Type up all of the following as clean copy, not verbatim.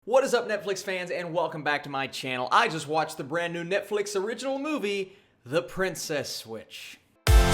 What is up, Netflix fans, and welcome back to my channel. I just watched the brand new Netflix original movie, The Princess Switch. And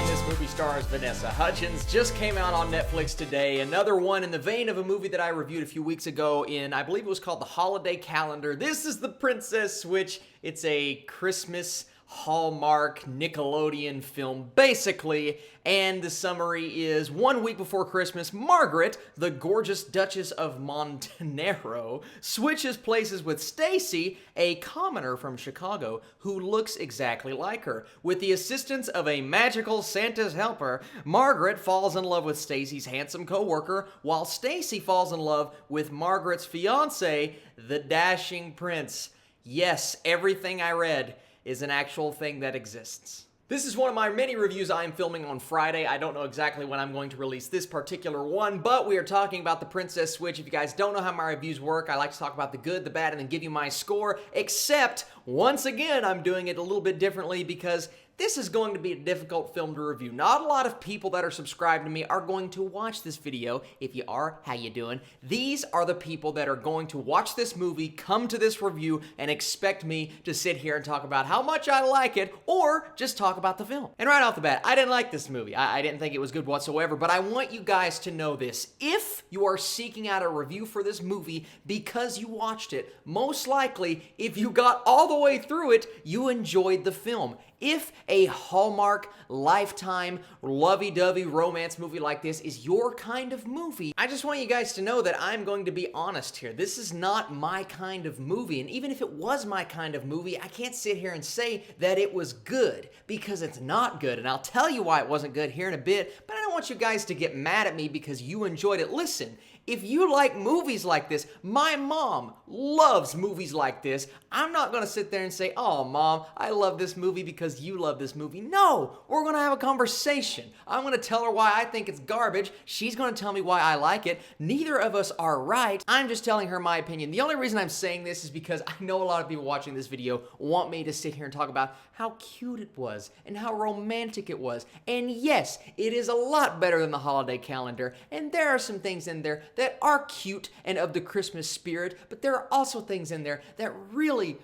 this movie stars Vanessa Hudgens, just came out on Netflix today. Another one in the vein of a movie that I reviewed a few weeks ago in, I believe it was called The Holiday Calendar. This is The Princess Switch. It's a Christmas Hallmark Nickelodeon film, basically, and the summary is 1 week before Christmas, Margaret, the gorgeous Duchess of Montenegro, switches places with Stacy, a commoner from Chicago who looks exactly like her. With the assistance of a magical Santa's helper, Margaret falls in love with Stacy's handsome co-worker, while Stacy falls in love with Margaret's fiancé, the dashing prince. Yes, everything I read is an actual thing that exists. This is one of my many reviews I am filming on Friday. I don't know exactly when I'm going to release this particular one, but we are talking about The Princess Switch. If you guys don't know how my reviews work, I like to talk about the good, the bad, and then give you my score, except, once again, I'm doing it a little bit differently because this is going to be a difficult film to review. Not a lot of people that are subscribed to me are going to watch this video. If you are, how you doing? These are the people that are going to watch this movie, come to this review, and expect me to sit here and talk about how much I like it, or just talk about the film. And right off the bat, I didn't like this movie. I didn't think it was good whatsoever, but I want you guys to know this. If you are seeking out a review for this movie because you watched it, most likely, if you got all the way through it, you enjoyed the film. If a Hallmark, Lifetime, lovey-dovey romance movie like this is your kind of movie, I just want you guys to know that I'm going to be honest here. This is not my kind of movie, and even if it was my kind of movie, I can't sit here and say that it was good, because it's not good, and I'll tell you why it wasn't good here in a bit, but I don't want you guys to get mad at me because you enjoyed it. Listen, if you like movies like this, my mom loves movies like this. I'm not going to sit there and say, oh, Mom, I love this movie because you love this movie. No, we're going to have a conversation. I'm going to tell her why I think it's garbage. She's going to tell me why I like it. Neither of us are right. I'm just telling her my opinion. The only reason I'm saying this is because I know a lot of people watching this video want me to sit here and talk about how cute it was and how romantic it was. And yes, it is a lot better than The Holiday Calendar, and there are some things in there that are cute and of the Christmas spirit, but there are also things in there that really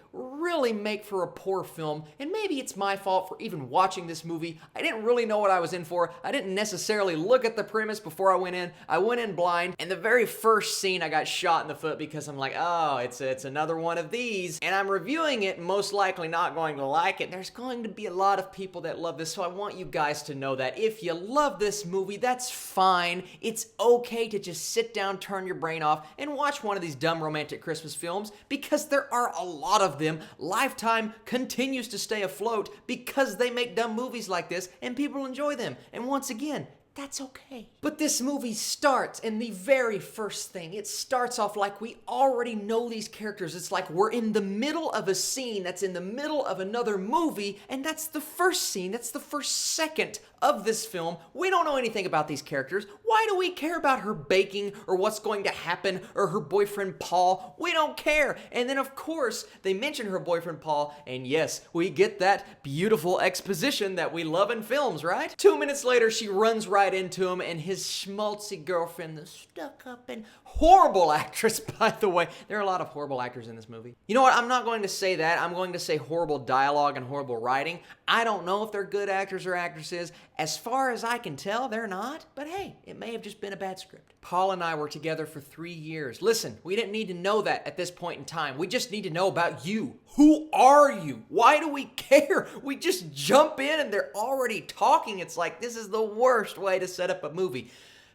make for a poor film, and maybe it's my fault for even watching this movie. I didn't really know what I was in for. I didn't necessarily look at the premise before I went in. I went in blind, and the very first scene I got shot in the foot because I'm like, oh, it's another one of these, and I'm reviewing it, most likely not going to like it. There's going to be a lot of people that love this, so I want you guys to know that if you love this movie, that's fine. It's okay to just sit down, turn your brain off, and watch one of these dumb romantic Christmas films, because there are a lot of them. Lifetime continues to stay afloat because they make dumb movies like this and people enjoy them. And once again, that's okay. But this movie starts, and the very first thing, it starts off like we already know these characters. It's like we're in the middle of a scene that's in the middle of another movie, and that's the first scene, that's the first second of this film. We don't know anything about these characters. Why do we care about her baking or what's going to happen or her boyfriend Paul? We don't care. And then of course, they mention her boyfriend Paul, and yes, we get that beautiful exposition that we love in films, right? 2 minutes later, she runs right into him and his schmaltzy girlfriend, the stuck-up and horrible actress, by the way. There are a lot of horrible actors in this movie. You know what? I'm not going to say that. I'm going to say horrible dialogue and horrible writing. I don't know if they're good actors or actresses. As far as I can tell, they're not. But hey, it may have just been a bad script. Paul and I were together for 3 years. Listen, we didn't need to know that at this point in time. We just need to know about you. Who are you? Why do we care? We just jump in and they're already talking. It's like, this is the worst way to set up a movie.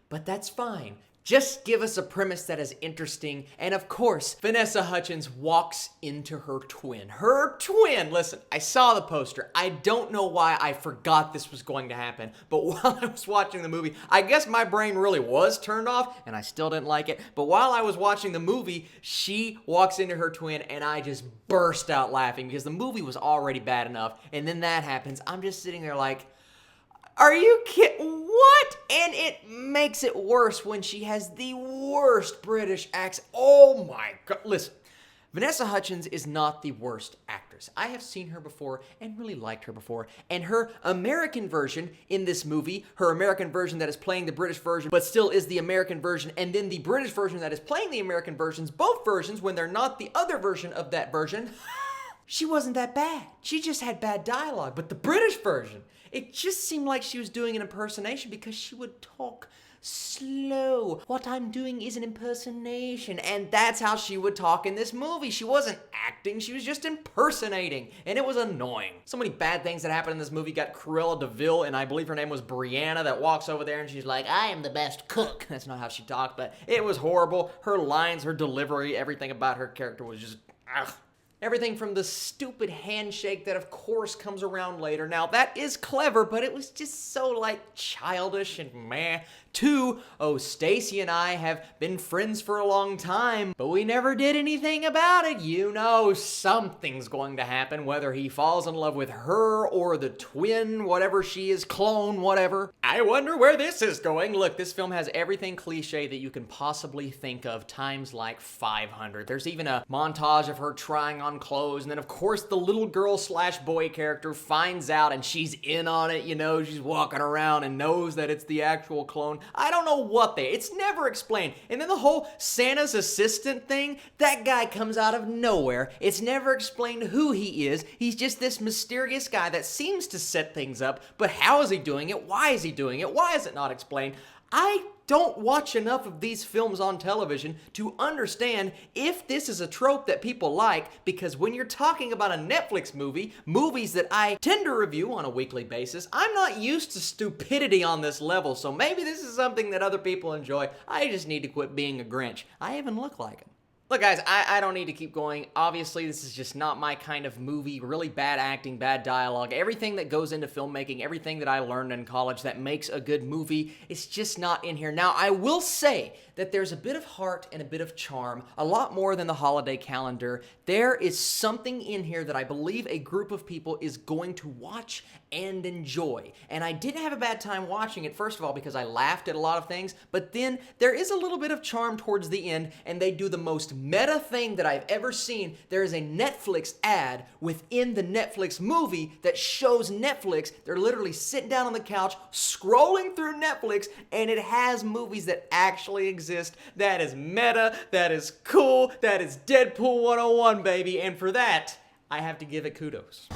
But that's fine. Just give us a premise that is interesting. And of course, Vanessa Hudgens walks into her twin. Her twin! Listen, I saw the poster. I don't know why I forgot this was going to happen. But while I was watching the movie, I guess my brain really was turned off, and I still didn't like it. But while I was watching the movie, she walks into her twin, and I just burst out laughing because the movie was already bad enough. And then that happens. I'm just sitting there like, are you kidding? What? And it makes it worse when she has the worst British accent. Oh my God. Listen, Vanessa Hudgens is not the worst actress. I have seen her before and really liked her before. And her American version in this movie, her American version that is playing the British version, but still is the American version, and then the British version that is playing the American versions, both versions, when they're not the other version of that version, she wasn't that bad. She just had bad dialogue. But the British version, it just seemed like she was doing an impersonation because she would talk slow. What I'm doing is an impersonation, and that's how she would talk in this movie. She wasn't acting, she was just impersonating, and it was annoying. So many bad things that happened in this movie. Got Cruella de Vil, and I believe her name was Brianna, that walks over there and she's like, I am the best cook. That's not how she talked, but it was horrible. Her lines, her delivery, everything about her character was just, ugh. Everything from the stupid handshake that of course comes around later. Now that is clever, but it was just so like childish and meh. Oh, Stacy and I have been friends for a long time, but we never did anything about it. You know something's going to happen, whether he falls in love with her or the twin, whatever she is, clone, whatever. I wonder where this is going. Look, this film has everything cliche that you can possibly think of times like 500. There's even a montage of her trying on clothes, and then of course the little girl slash boy character finds out and she's in on it, you know, she's walking around and knows that it's the actual clone. I don't know what it's never explained. And then the whole Santa's assistant thing, that guy comes out of nowhere. It's never explained who he is. He's just this mysterious guy that seems to set things up, but how is he doing it? Why is he doing it? Why is it not explained? I don't watch enough of these films on television to understand if this is a trope that people like, because when you're talking about a Netflix movie, movies that I tend to review on a weekly basis, I'm not used to stupidity on this level, so maybe this is something that other people enjoy. I just need to quit being a Grinch. I even look like him. Look, guys, I don't need to keep going. Obviously, this is just not my kind of movie. Really bad acting, bad dialogue. Everything that goes into filmmaking, everything that I learned in college that makes a good movie, it's just not in here. Now, I will say that there's a bit of heart and a bit of charm, a lot more than the holiday calendar. There is something in here that I believe a group of people is going to watch and enjoy. And I didn't have a bad time watching it, first of all, because I laughed at a lot of things, but then there is a little bit of charm towards the end, and they do the most meta thing that I've ever seen. There is a Netflix ad within the Netflix movie that shows Netflix. They're literally sitting down on the couch, scrolling through Netflix, and it has movies that actually exist. That is meta, that is cool, that is Deadpool 101, baby, and for that, I have to give it kudos.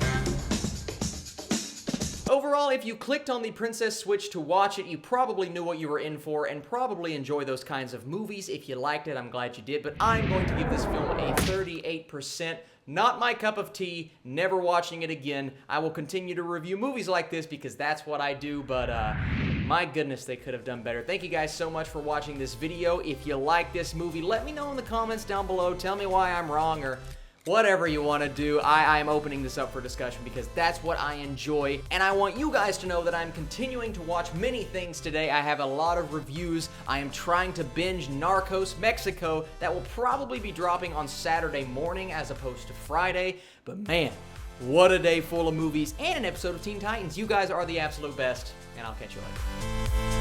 Overall, if you clicked on the Princess Switch to watch it, you probably knew what you were in for and probably enjoy those kinds of movies. If you liked it, I'm glad you did, but I'm going to give this film a 38%. Not my cup of tea, never watching it again. I will continue to review movies like this because that's what I do, but my goodness, they could have done better. Thank you guys so much for watching this video. If you like this movie, let me know in the comments down below. Tell me why I'm wrong or whatever you want to do. I am opening this up for discussion because that's what I enjoy, and I want you guys to know that I'm continuing to watch many things today. I have a lot of reviews. I am trying to binge Narcos Mexico. That will probably be dropping on Saturday morning as opposed to Friday, but man, what a day full of movies and an episode of Teen Titans. You guys are the absolute best, and I'll catch you later.